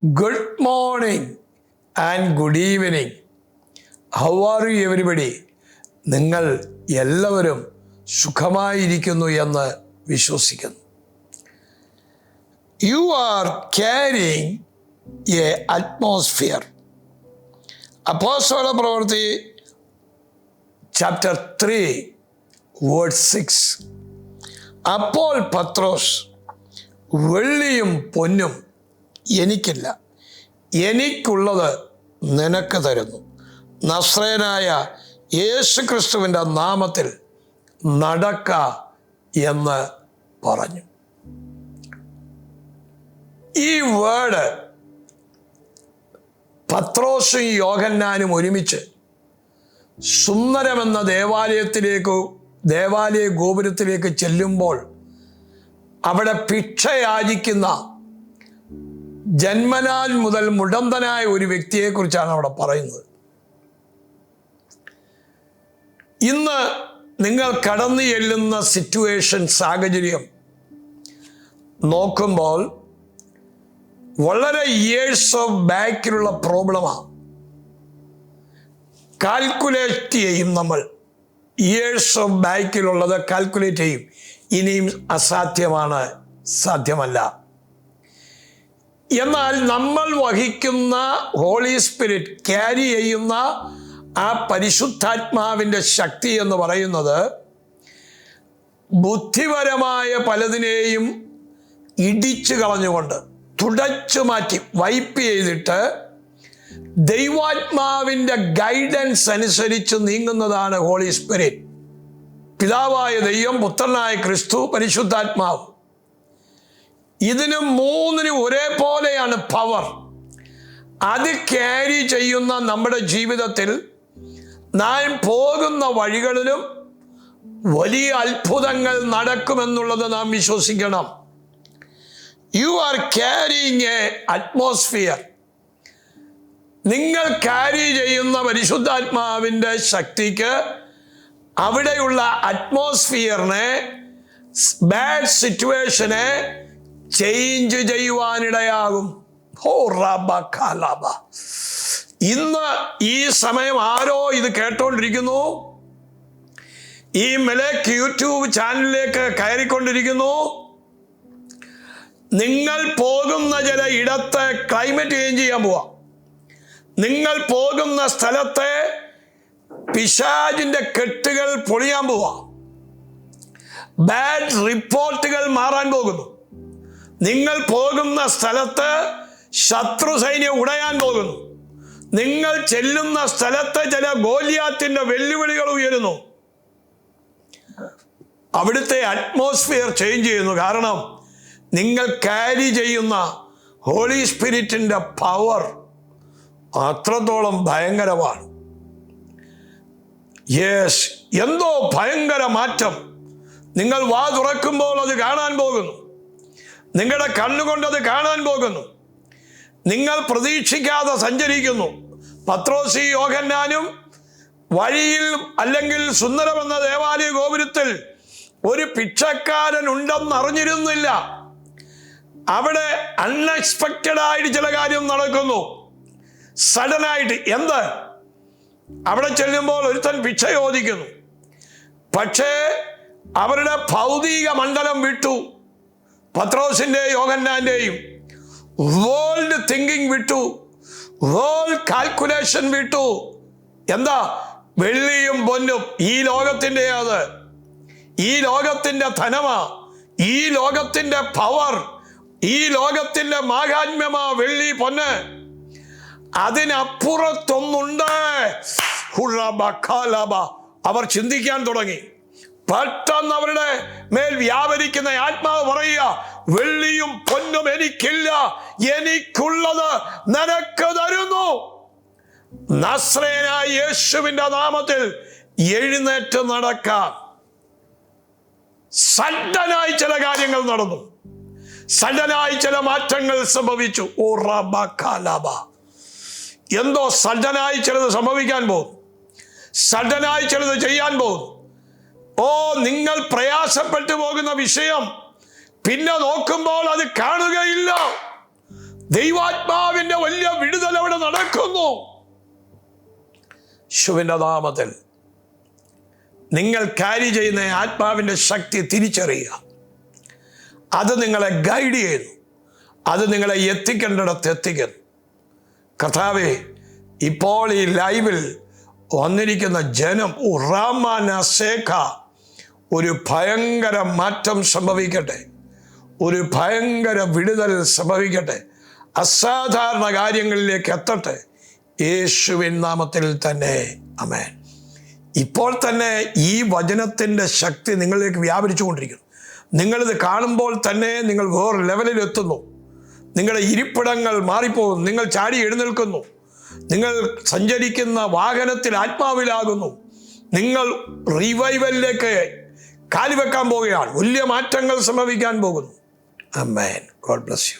Good morning and good evening. How are you everybody? നിങ്ങൾ എല്ലാവരും സുഖമായിരിക്കുന്നു എന്ന് വിശ്വസിക്കുന്നു. You are carrying a atmosphere. അപ്പോസ്തല പ്രവൃത്തി chapter 3 verse 6. അപ്പോൾ പത്രോസ്, വെള്ളിയും പൊന്നും എനിക്കില്ല, എനിക്കുള്ളത് നിനക്ക് തരുന്നു. നസ്രയനായ യേശു ക്രിസ്തുവിൻ്റെ നാമത്തിൽ നടക്ക എന്ന് പറഞ്ഞു. ഈ വേർഡ് പത്രോസും യോഹന്നാനും ഒരുമിച്ച് സുന്ദരമെന്ന ദേവാലയ ഗോപുരത്തിലേക്ക് ചെല്ലുമ്പോൾ അവിടെ ഭിക്ഷ യാചിക്കുന്ന ജന്മനാൽ മുതൽ മുടന്തനായ ഒരു വ്യക്തിയെക്കുറിച്ചാണ് അവിടെ പറയുന്നത്. ഇന്ന് നിങ്ങൾ കടന്നു ചെല്ലുന്ന സിറ്റുവേഷൻ, സാഹചര്യം നോക്കുമ്പോൾ വളരെ ഇയേഴ്സ് ഓഫ് ബാക്കിലുള്ള പ്രോബ്ലമാണ്. കാൽക്കുലേറ്റ് ചെയ്യും, നമ്മൾ ഇയേഴ്സ് ഓഫ് ബാക്കിലുള്ളത് കാൽക്കുലേറ്റ് ചെയ്യും. ഇനിയും അസാധ്യമാണ്, സാധ്യമല്ല. എന്നാൽ നമ്മൾ വഹിക്കുന്ന ഹോളി സ്പിരിറ്റ് ക്യാരി ചെയ്യുന്ന ആ പരിശുദ്ധാത്മാവിൻ്റെ ശക്തി എന്ന് പറയുന്നത് ബുദ്ധിപരമായ പലതിനെയും ഇടിച്ചു കളഞ്ഞുകൊണ്ട്, തുടച്ചു മാറ്റി, വൈപ്പ് ചെയ്തിട്ട് ദൈവാത്മാവിൻ്റെ ഗൈഡൻസ് അനുസരിച്ച് നീങ്ങുന്നതാണ് ഹോളി സ്പിരിറ്റ്. പിതാവായ ദൈവം, പുത്രനായ ക്രിസ്തു, പരിശുദ്ധാത്മാവ്. ഇതിനും മൂന്നിനും ഒരേപോലെയാണ് പവർ. അത് ക്യാരി ചെയ്യുന്ന നമ്മുടെ ജീവിതത്തിൽ നാം പോകുന്ന വഴികളിലും വലിയ അത്ഭുതങ്ങൾ നടക്കുമെന്നുള്ളത് നാം വിശ്വസിക്കണം. You are carrying A atmosphere. നിങ്ങൾ ക്യാരി ചെയ്യുന്ന പരിശുദ്ധാത്മാവിൻ്റെ ശക്തിക്ക് അവിടെയുള്ള അറ്റ്മോസ്ഫിയറിനെ, ബാഡ് സിറ്റുവേഷനെ ചേഞ്ച് ചെയ്യുവാനിടയാകും. ഇന്ന് ഈ സമയം ആരോ ഇത് കേട്ടോണ്ടിരിക്കുന്നു, ഈ മെലേക്ക് യൂട്യൂബ് ചാനലിലേക്ക് കയറിക്കൊണ്ടിരിക്കുന്നു. നിങ്ങൾ പോകുന്ന ചില ഇടത്തെ ക്ലൈമറ്റ് ചേഞ്ച് ചെയ്യാൻ പോവാ. നിങ്ങൾ പോകുന്ന സ്ഥലത്തെ പിശാചിന്റെ കെട്ടുകൾ പൊളിയാൻ പോവാ. ബാഡ് റിപ്പോർട്ടുകൾ മാറാൻ പോകുന്നു. നിങ്ങൾ പോകുന്ന സ്ഥലത്ത് ശത്രു സൈന്യം ഉടയാൻ പോകുന്നു. നിങ്ങൾ ചെല്ലുന്ന സ്ഥലത്ത് ചില ഗോലിയാത്തിന്റെ വെല്ലുവിളികൾ ഉയരുന്നു. അവിടുത്തെ അറ്റ്മോസ്ഫിയർ ചേഞ്ച് ചെയ്യുന്നു. കാരണം നിങ്ങൾ ക്യാരി ചെയ്യുന്ന ഹോളി സ്പിരിറ്റിന്റെ പവർ അത്രത്തോളം ഭയങ്കരമാണ്. യെസ്, എന്തോ ഭയങ്കര മാറ്റം നിങ്ങൾ വാ തുറക്കുമ്പോൾ അത് കാണാൻ പോകുന്നു. നിങ്ങളുടെ കണ്ണുകൊണ്ടത് കാണാൻ പോകുന്നു. നിങ്ങൾ പ്രതീക്ഷിക്കാതെ സഞ്ചരിക്കുന്നു. പത്രോസും യോഹന്നാനും വഴിയിൽ, അല്ലെങ്കിൽ സുന്ദരമെന്ന ദേവാലയ ഗോപുരത്തിൽ ഒരു ഭിക്ഷക്കാരൻ ഉണ്ടെന്ന് അറിഞ്ഞിരുന്നില്ല. അവിടെ അൺഎക്സ്പെക്റ്റഡ് ആയിട്ട് ചില കാര്യം നടക്കുന്നു. സഡനായിട്ട് എന്ത്? അവിടെ ചെല്ലുമ്പോൾ ഒരുത്തൻ ഭിക്ഷ ചോദിക്കുന്നു. പക്ഷേ അവരുടെ ഭൗതിക മണ്ഡലം വിട്ടു. പത്രോസിന്റെ യോഹന്നാന്റെയും വേൾഡ് തിങ്കിങ് വിട്ടു, വേൾഡ് കാൽക്കുലേഷൻ വിട്ടു. എന്താ? വെള്ളിയും പൊന്നും ഈ ലോകത്തിന്റെ, അത് ഈ ലോകത്തിന്റെ ധനമാ, ഈ ലോകത്തിന്റെ പവർ, ഈ ലോകത്തിന്റെ മാഹാത്മ്യമാ വെള്ളി, പൊന്ന്. അതിനപ്പുറത്തൊന്നുണ്ട്. അവർ ചിന്തിക്കാൻ തുടങ്ങി. പെട്ടെന്ന് അവരുടെ മേൽ വ്യാപരിക്കുന്ന ആത്മാവ് പറയുക, വെള്ളിയും പൊന്നും എനിക്കില്ല, എനിക്കുള്ളത് നിനക്ക് തരുന്നു. നസ്രയനായ യേശുവിന്റെ നാമത്തിൽ എഴുന്നേറ്റ് നടക്കാം. സഡനായി ചില കാര്യങ്ങൾ നടന്നു. സഡനായി ചില മാറ്റങ്ങൾ സംഭവിച്ചു. എന്തോ സഡനായി ചിലത് സംഭവിക്കാൻ പോകും. സഡനായി ചിലത് ചെയ്യാൻ പോകും. നിങ്ങൾ പ്രയാസപ്പെട്ടു പോകുന്ന വിഷയം പിന്നെ നോക്കുമ്പോൾ അത് കാണുകയില്ല. ദൈവാത്മാവിന്റെ വലിയ വിടുതൽ അവിടെ നടക്കുന്നു. യേശുവിന്റെ നാമത്തിൽ നിങ്ങൾ ക്യാരി ചെയ്യുന്ന ആത്മാവിന്റെ ശക്തി തിരിച്ചറിയുക. അത് നിങ്ങളെ ഗൈഡ് ചെയ്യുന്നു, അത് നിങ്ങളെ എത്തിക്കേണ്ടിടത്ത് എത്തിക്കുന്നു. കർത്താവേ, ഇപ്പോൾ ഈ ലൈവിൽ വന്നിരിക്കുന്ന ജനം ഒരു ഭയങ്കര മാറ്റം സംഭവിക്കട്ടെ, ഒരു ഭയങ്കര വിടുതൽ സംഭവിക്കട്ടെ, അസാധാരണ കാര്യങ്ങളിലേക്ക് എത്തട്ടെ, യേശുവിൻ നാമത്തിൽ തന്നെ ആമേൻ. ഇപ്പോൾ തന്നെ ഈ വചനത്തിൻ്റെ ശക്തി നിങ്ങളിലേക്ക് വ്യാപരിച്ചു കൊണ്ടിരിക്കുന്നു. നിങ്ങളിത് കാണുമ്പോൾ തന്നെ നിങ്ങൾ വേറെ ലെവലിൽ എത്തുന്നു. നിങ്ങളുടെ ഇരിപ്പിടങ്ങൾ മാറിപ്പോകുന്നു. നിങ്ങൾ ചാടി എഴുന്നേൽക്കുന്നു. നിങ്ങൾ സഞ്ചരിക്കുന്ന വാഹനത്തിൽ ആത്മാവിലാകുന്നു. നിങ്ങൾ റിവൈവലിലേക്ക് കാലുവെക്കാൻ പോവുകയാണ്. വലിയ മാറ്റങ്ങൾ സംഭവിക്കാൻ പോകുന്നു. ആമേൻ. God bless U.